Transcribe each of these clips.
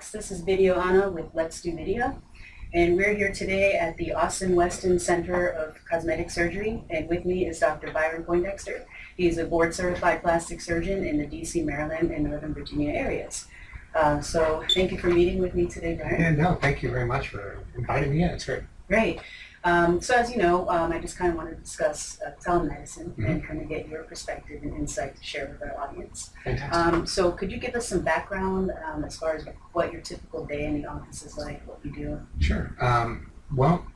folks, this is Video Anna with Let's Do Video, and we're here today at the Austin Weston Center of Cosmetic Surgery, and with me is Dr. Byron Poindexter. He's a board-certified plastic surgeon in the DC, Maryland, and Northern Virginia areas. So thank you for meeting with me today, Byron. Yeah, no, thank you very much for inviting me in. It's great. Great. So as you know, I just kind of want to discuss telemedicine and kind of get your perspective and insight to share with our audience. Fantastic. So could you give us some background as far as what your typical day in the office is like, what you do? Sure. Well,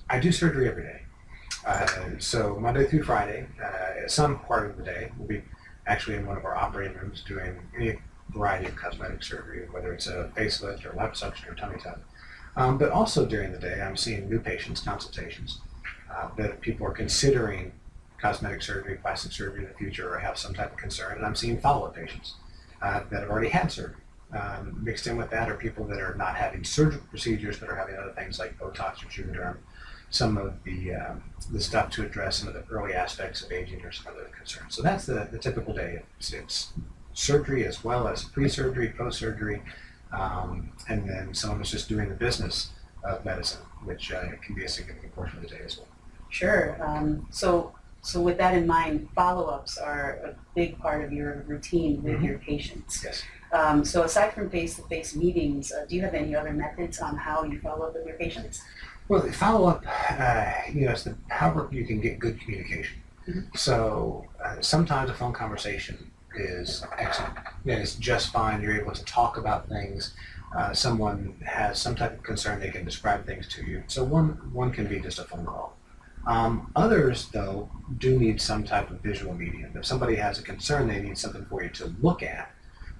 I do surgery every day. So Monday through Friday, some part of the day, we'll be actually in one of our operating rooms doing any variety of cosmetic surgery, whether it's a facelift or liposuction or tummy tuck. But also during the day, I'm seeing new patients, consultations, that people are considering cosmetic surgery, plastic surgery in the future, or have some type of concern. And I'm seeing follow-up patients that have already had surgery. Mixed in with that are people that are not having surgical procedures, but are having other things like Botox or Juvederm, some of the stuff to address some of the early aspects of aging or some other concerns. So that's the typical day. It's surgery as well as pre-surgery, post-surgery. And then some of us just doing the business of medicine, which can be a significant portion of the day as well. Sure. So with that in mind, follow-ups are a big part of your routine with your patients. Yes. So aside from face-to-face meetings, do you have any other methods on how you follow up with your patients? Well, the follow-up, it's how you can get good communication. So sometimes a phone conversation is excellent. It's just fine. You're able to talk about things. Someone has some type of concern, they can describe things to you. So one can be just a phone call. Others, though, do need some type of visual medium. If somebody has a concern, they need something for you to look at,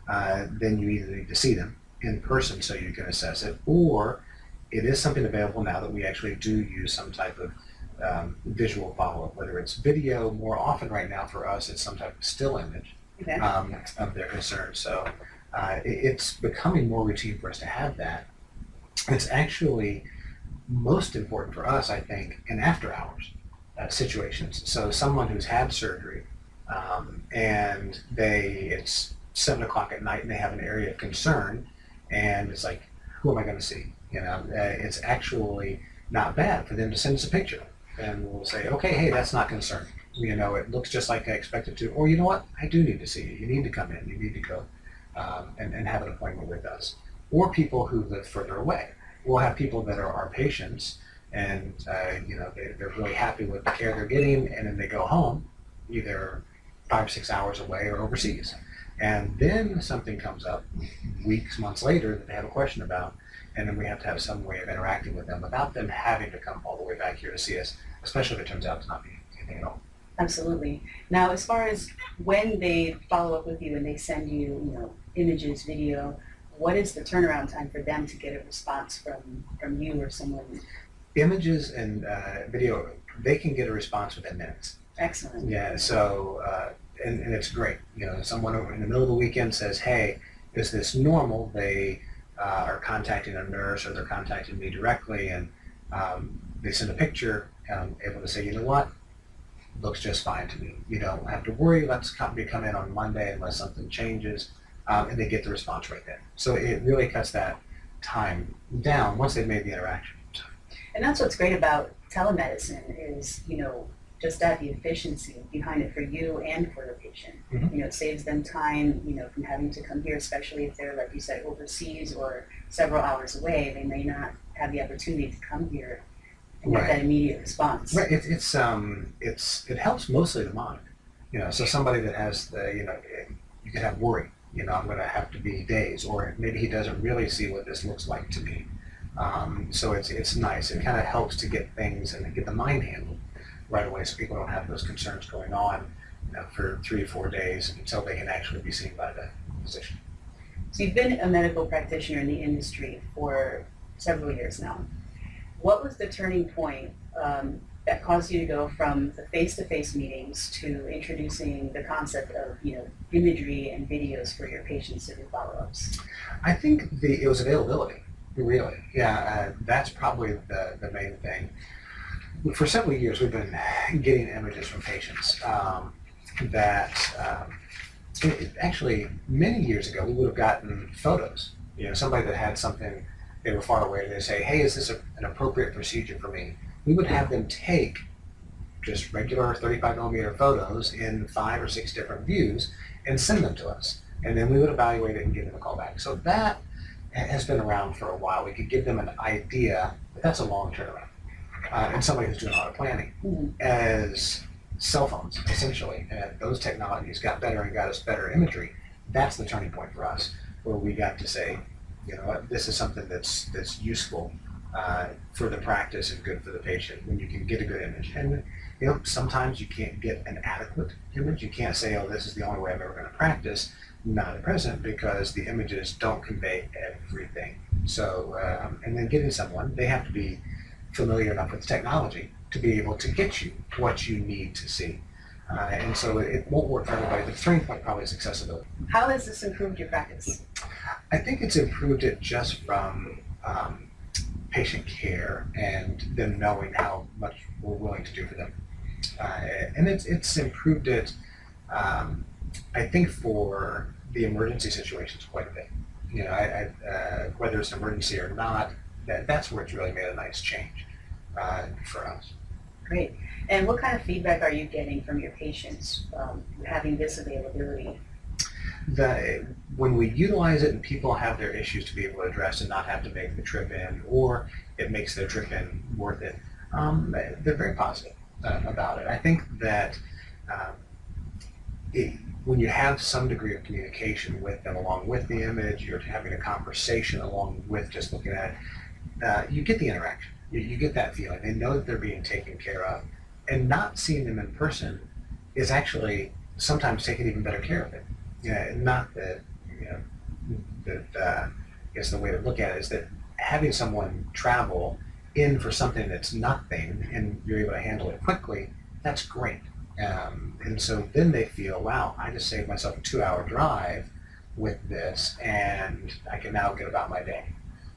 then you either need to see them in person so you can assess it, or it is something available now that we actually do use some type of visual follow-up, whether it's video. More often right now for us, it's some type of still image. Okay. Of their concerns. So it's becoming more routine for us to have that. It's actually most important for us, I think, in after hours situations. So someone who's had surgery and it's 7 o'clock at night and they have an area of concern, and it's like, who am I going to see? It's actually not bad for them to send us a picture, and we'll say, okay, hey, that's not concerning. It looks just like I expected to, or you know what, I do need to see you. You need to come in. You need to go and have an appointment with us. Or people who live further away. We'll have people that are our patients, and they're really happy with the care they're getting, and then they go home, either 5 or 6 hours away or overseas. And then something comes up weeks, months later that they have a question about, and then we have to have some way of interacting with them without them having to come all the way back here to see us, especially if it turns out to not be anything at all. Absolutely. Now, as far as when they follow up with you and they send you, images, video, what is the turnaround time for them to get a response from you or someone? Images and video, they can get a response within minutes. Excellent. Yeah. So, and it's great. Someone in the middle of the weekend says, "Hey, is this normal?" They are contacting a nurse or they're contacting me directly, and they send a picture. I'm able to say, you know what? Looks just fine to me. You don't have to worry. Let's come in on Monday unless something changes, and they get the response right then. So it really cuts that time down once they've made the interaction. And that's what's great about telemedicine is, just that the efficiency behind it for you and for the patient. It saves them time, from having to come here, especially if they're, like you said, overseas or several hours away. They may not have the opportunity to come here and get that immediate response. Right. It helps mostly the mind. So somebody that has you could have worry. I'm going to have to be days, or maybe he doesn't really see what this looks like to me. So it's nice. It kind of helps to get things and get the mind handled right away, so people don't have those concerns going on, for 3 or 4 days until they can actually be seen by the physician. So you've been a medical practitioner in the industry for several years now. What was the turning point that caused you to go from the face-to-face meetings to introducing the concept of, imagery and videos for your patients to do follow-ups? I think it was availability, really. Yeah, that's probably the main thing. For several years, we've been getting images from patients that actually, many years ago, we would have gotten photos You know, somebody that had something, they were far away, they say, hey, is this an appropriate procedure for me? We would have them take just regular 35 millimeter photos in 5 or 6 different views and send them to us. And then we would evaluate it and give them a call back. So that has been around for a while. We could give them an idea, but that's a long turnaround. And somebody who's doing a lot of planning. As cell phones, essentially, and those technologies got better and got us better imagery, that's the turning point for us, where we got to say, you know what, this is something that's useful for the practice and good for the patient when you can get a good image. And you know, sometimes you can't get an adequate image. You can't say, oh, this is the only way I'm ever going to practice. Not at present, because the images don't convey everything. So, and then getting someone, they have to be familiar enough with technology to be able to get you what you need to see. And so it won't work for everybody. The turning point probably is accessibility. How has this improved your practice? I think it's improved it just from patient care and them knowing how much we're willing to do for them. And it's improved it, I think, for the emergency situations quite a bit. You know, whether it's an emergency or not, that's where it's really made a nice change for us. Great. And what kind of feedback are you getting from your patients having this availability? When we utilize it and people have their issues to be able to address and not have to make the trip in, or it makes their trip in worth it, they're very positive about it. I think that when you have some degree of communication with them along with the image, you're having a conversation along with just looking at it, you get the interaction. You get that feeling. They know that they're being taken care of. And not seeing them in person is actually sometimes taking even better care of it. Yeah, not that, you know, I guess the way to look at it is that having someone travel in for something that's nothing and you're able to handle it quickly, that's great. And so then they feel, wow, I just saved myself a 2-hour drive with this and I can now get about my day.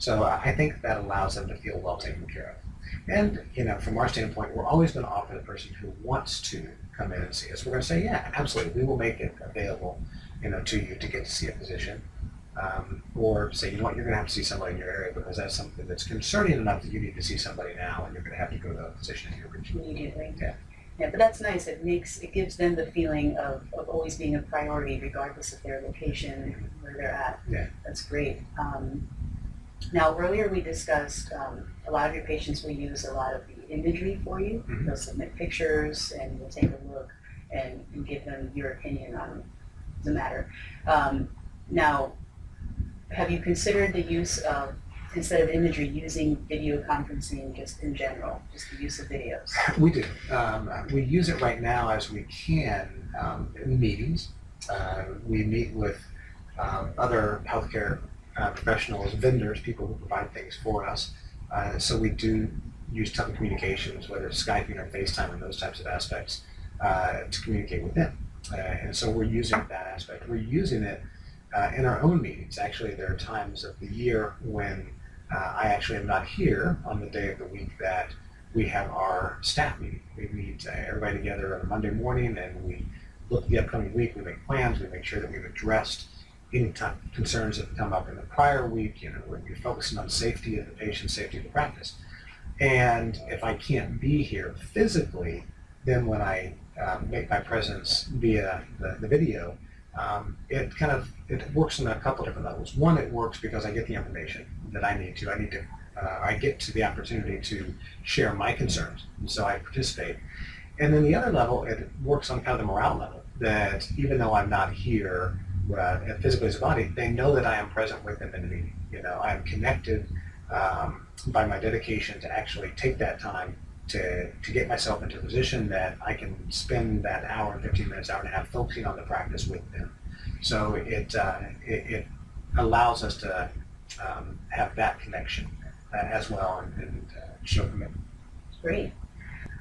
So I think that allows them to feel well taken care of. And, you know, from our standpoint, we're always going to offer the person who wants to come in and see us. We're going to say, yeah, absolutely, we will make it available, you know, to you to get to see a physician. Or say, you know what, you're going to have to see somebody in your area because that's something that's concerning enough that you need to see somebody now, and you're going to have to go to a physician in your region. Immediately. Yeah. Yeah, but that's nice. It gives them the feeling of always being a priority regardless of their location, where they're at. Yeah. That's great. Now, earlier we discussed a lot of your patients will use a lot of the imagery for you. Mm-hmm. They'll submit pictures and you'll take a look and give them your opinion on the matter. Now, have you considered the use of, instead of imagery, using video conferencing just in general, just the use of videos? We do. We use it right now as we can in meetings. We meet with other healthcare professionals, vendors, people who provide things for us. So we do use telecommunications, whether it's Skyping or FaceTime and those types of aspects, to communicate with them. And so we're using that aspect. We're using it in our own meetings. Actually, there are times of the year when I actually am not here on the day of the week that we have our staff meeting. We meet everybody together on a Monday morning and we look at the upcoming week, we make plans, we make sure that we've addressed any type of concerns that have come up in the prior week. You know, we're focusing on safety of the patient, safety of the practice. And if I can't be here physically, then when I make my presence via the video, it works on a couple different levels. One, it works because I get the information that I need to. I get to the opportunity to share my concerns, and so I participate. And then the other level, it works on kind of the morale level, that even though I'm not here physically as a body, they know that I am present with them in the meeting. You know, I am connected by my dedication to actually take that time to get myself into a position that I can spend that hour and 15 minutes, hour and a half focusing on the practice with them. So it allows us to have that connection as well and show commitment. Great.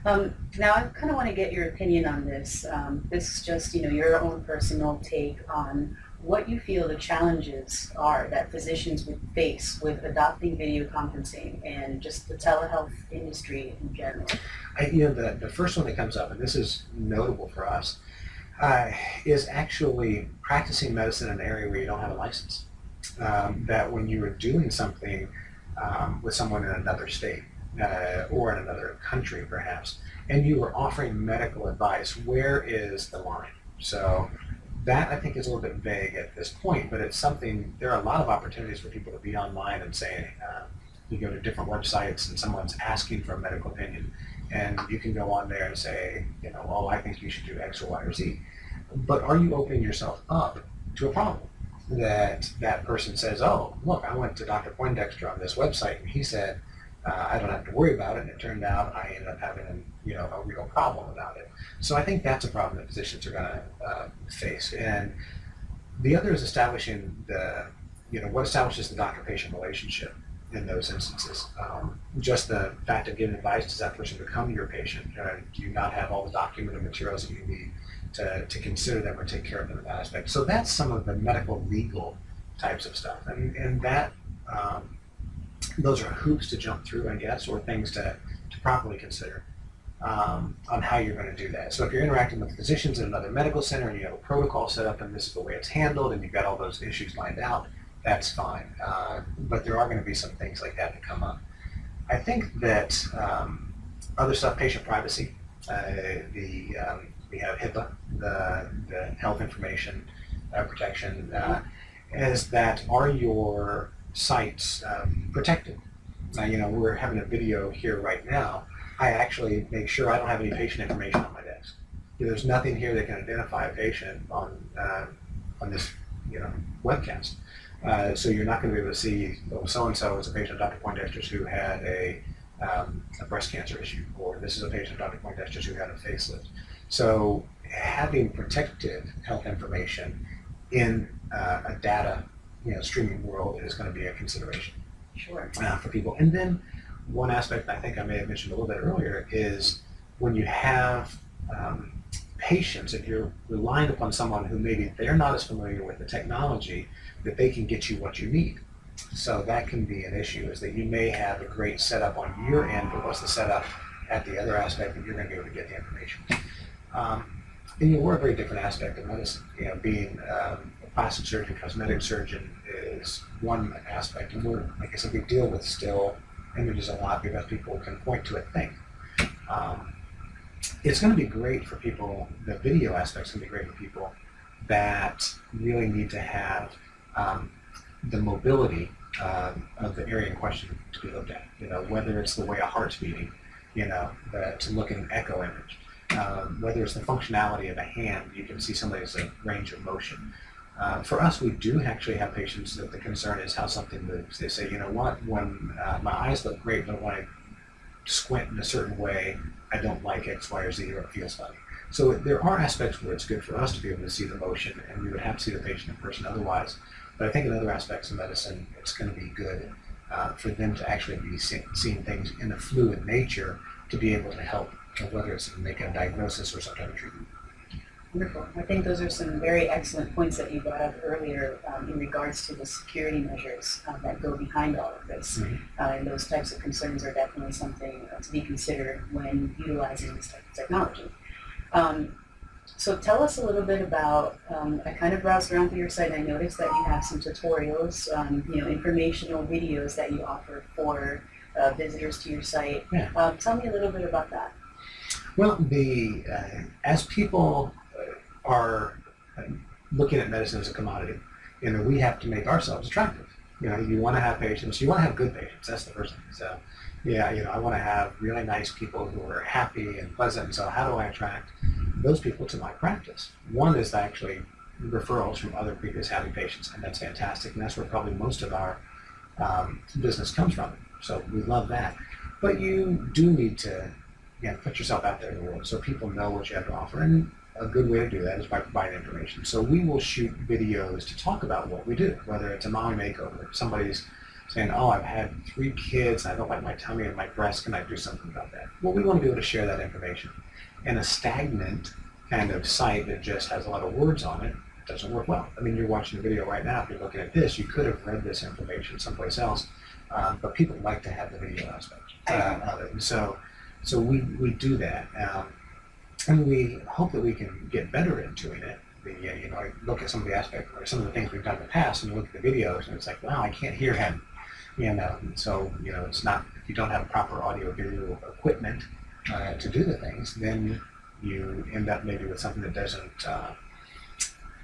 Now I kind of want to get your opinion on this. This is just, you know, your own personal take on what you feel the challenges are that physicians would face with adopting video conferencing and just the telehealth industry in general. The first one that comes up, and this is notable for us, is actually practicing medicine in an area where you don't have a license. that when you were doing something with someone in another state or in another country perhaps, and you were offering medical advice, where is the line? So that I think is a little bit vague at this point, but it's something, there are a lot of opportunities for people to be online and say, you go to different websites and someone's asking for a medical opinion, and you can go on there and say, oh, I think you should do X or Y or Z. But are you opening yourself up to a problem? That person says, oh, look, I went to Dr. Poindexter on this website and he said, I don't have to worry about it, and it turned out I ended up having a real problem about it. So I think that's a problem that physicians are going to face. And the other is establishing what establishes the doctor-patient relationship in those instances. Just the fact of giving advice, does that person become your patient? Do you not have all the documented materials that you need to consider them or take care of them in that aspect? So that's some of the medical legal types of stuff. And that those are hoops to jump through, I guess, or things to properly consider on how you're going to do that. So if you're interacting with physicians in another medical center and you have a protocol set up and this is the way it's handled and you've got all those issues lined out, that's fine. But there are going to be some things like that come up. I think that other stuff, patient privacy, we have HIPAA, the health information protection, is that are your sites protected? We're having a video here right now. I actually make sure I don't have any patient information on my desk. There's nothing here that can identify a patient on this webcast. So you're not going to be able to see, so-and-so is a patient of Dr. Poindexter's who had a breast cancer issue, or this is a patient of Dr. Poindexter's who had a facelift. So having protective health information in a data streaming world is going to be a consideration for people. And then one aspect I think I may have mentioned a little bit earlier is when you have patients, if you're relying upon someone who maybe they're not as familiar with the technology, that they can get you what you need. So that can be an issue, is that you may have a great setup on your end, but what's the setup at the other aspect that you're going to be able to get the information. And we're a very different aspect of medicine. Being a plastic surgeon, cosmetic surgeon is one aspect, and we're, like I said, we deal with still images a lot because people can point to a thing. It's going to be great for people, the video aspect's going to be great for people that really need to have the mobility of the area in question to be looked at. Whether it's the way a heart's beating, to look at an echo image, whether it's the functionality of a hand, you can see somebody's range of motion. For us, we do actually have patients that the concern is how something moves. They say, when my eyes look great, but when I squint in a certain way, I don't like X, Y, or Z, or it feels funny. So there are aspects where it's good for us to be able to see the motion, and we would have to see the patient in person otherwise. But I think in other aspects of medicine, it's going to be good for them to actually be seeing things in a fluid nature to be able to help, whether it's making a diagnosis or some kind of treatment. Wonderful. I think those are some very excellent points that you brought up earlier in regards to the security measures that go behind all of this. Mm-hmm. And those types of concerns are definitely something to be considered when utilizing this type of technology. So tell us a little bit about, I kind of browsed around through your site and I noticed that you have some tutorials, informational videos that you offer for visitors to your site. Yeah. Tell me a little bit about that. Well, as people are looking at medicine as a commodity, we have to make ourselves attractive. You want to have patients, you want to have good patients, that's the first thing. So, I want to have really nice people who are happy and pleasant, and so how do I attract those people to my practice? One is actually referrals from other previous happy patients, and that's fantastic, and that's where probably most of our business comes from. So we love that. But you do need to put yourself out there in the world so people know what you have to offer, and a good way to do that is by providing information. So we will shoot videos to talk about what we do, whether it's a mommy makeover, somebody's saying, oh, I've had 3 kids, and I don't like my tummy and my breast, can I do something about that? Well, we want to be able to share that information. And a stagnant kind of site that just has a lot of words on it doesn't work well. I mean, you're watching a video right now, if you're looking at this, you could have read this information someplace else, but people like to have the video aspect of it. And so we do that. And we hope that we can get better at doing it I look at some of the aspects or some of the things we've done in the past, and you look at the videos, and it's like, wow, I can't hear him. And so it's not, if you don't have proper audio video equipment to do the things, then you end up maybe with something that doesn't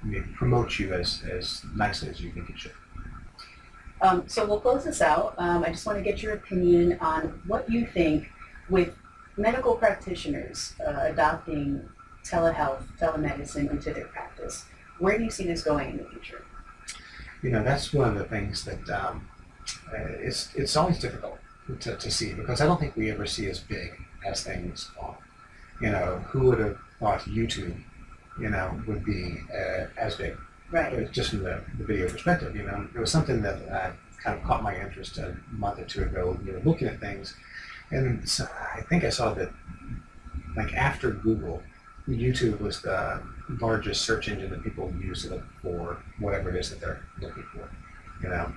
maybe promote you as nicely as you think it should. So we'll close this out. I just want to get your opinion on what you think with medical practitioners adopting telehealth, telemedicine into their practice. Where do you see this going in the future? That's one of the things that it's always difficult to see, because I don't think we ever see as big as things are. Who would have thought YouTube, would be as big? Right. Just from the video perspective, it was something that kind of caught my interest a month or two ago, looking at things. And so I think I saw that, like, after Google, YouTube was the largest search engine that people use to look for whatever it is that they're looking for.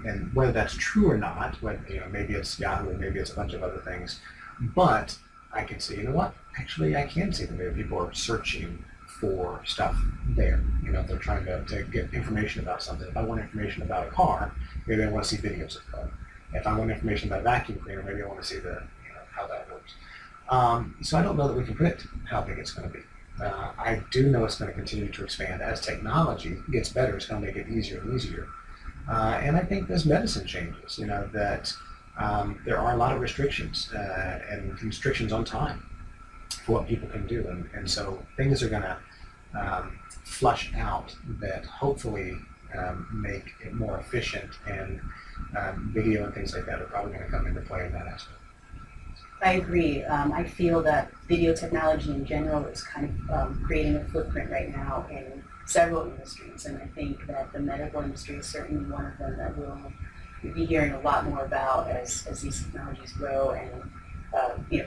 And whether that's true or not, maybe it's Yahoo, maybe it's a bunch of other things, but I can see, actually I can see that maybe people are searching for stuff there. If they're trying to get information about something. If I want information about a car, maybe I want to see videos of the car. If I want information about a vacuum cleaner, maybe I want to see how that works. So I don't know that we can predict how big it's going to be. I do know it's going to continue to expand as technology gets better. It's going to make it easier and easier. And I think as medicine changes, that there are a lot of restrictions and restrictions on time for what people can do. And so things are going to flush out that hopefully make it more efficient, and video and things like that are probably going to come into play in that aspect. I agree. I feel that video technology in general is kind of creating a footprint right now in several industries, and I think that the medical industry is certainly one of them that we'll be hearing a lot more about as these technologies grow, and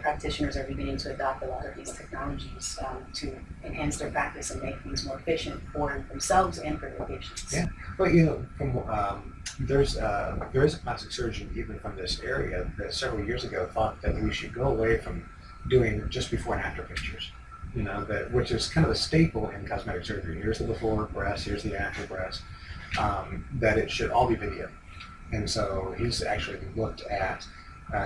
practitioners are beginning to adopt a lot of these technologies to enhance their practice and make things more efficient for themselves and for their patients. Yeah, but there is a plastic surgeon even from this area that several years ago thought that we should go away from doing just before and after pictures. Which is kind of a staple in cosmetic surgery. Here's the before breast, here's the after breast. That it should all be video. And so he's actually looked at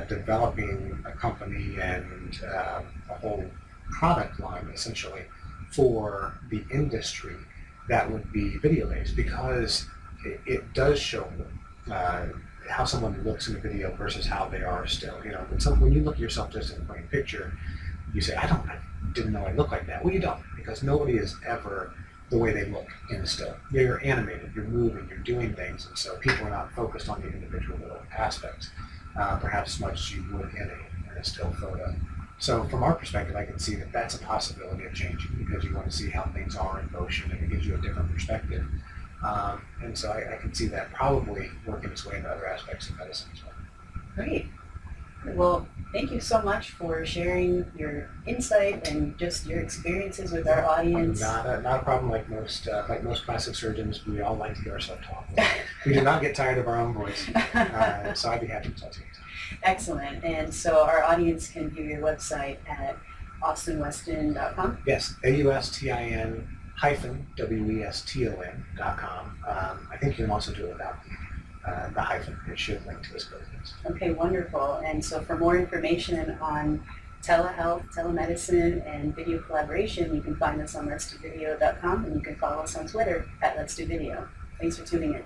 developing a company and a whole product line essentially for the industry that would be video based, because it does show how someone looks in a video versus how they are still. When you look at yourself just in a plain picture, you say, I didn't know I looked like that. Well, you don't, because nobody is ever the way they look in a still. You're animated, you're moving, you're doing things, and so people are not focused on the individual little aspects, perhaps as much as you would in a still photo. So from our perspective, I can see that that's a possibility of changing, because you want to see how things are in motion, and it gives you a different perspective. And so I can see that probably working its way into other aspects of medicine as well. Great. Well, thank you so much for sharing your insight and just your experiences with our audience. Not a problem. Like most plastic surgeons, we all like to hear ourselves talk. We do not get tired of our own voice, so I'd be happy to talk to you. Excellent. And so our audience can view your website at austinweston.com? Yes, AUSTIN-WESTON.com. I think you can also do it without the hyphen. It should link to us both. Okay, wonderful. And so for more information on telehealth, telemedicine, and video collaboration, you can find us on letsdovideo.com, and you can follow us on Twitter at Let's Do Video. Thanks for tuning in.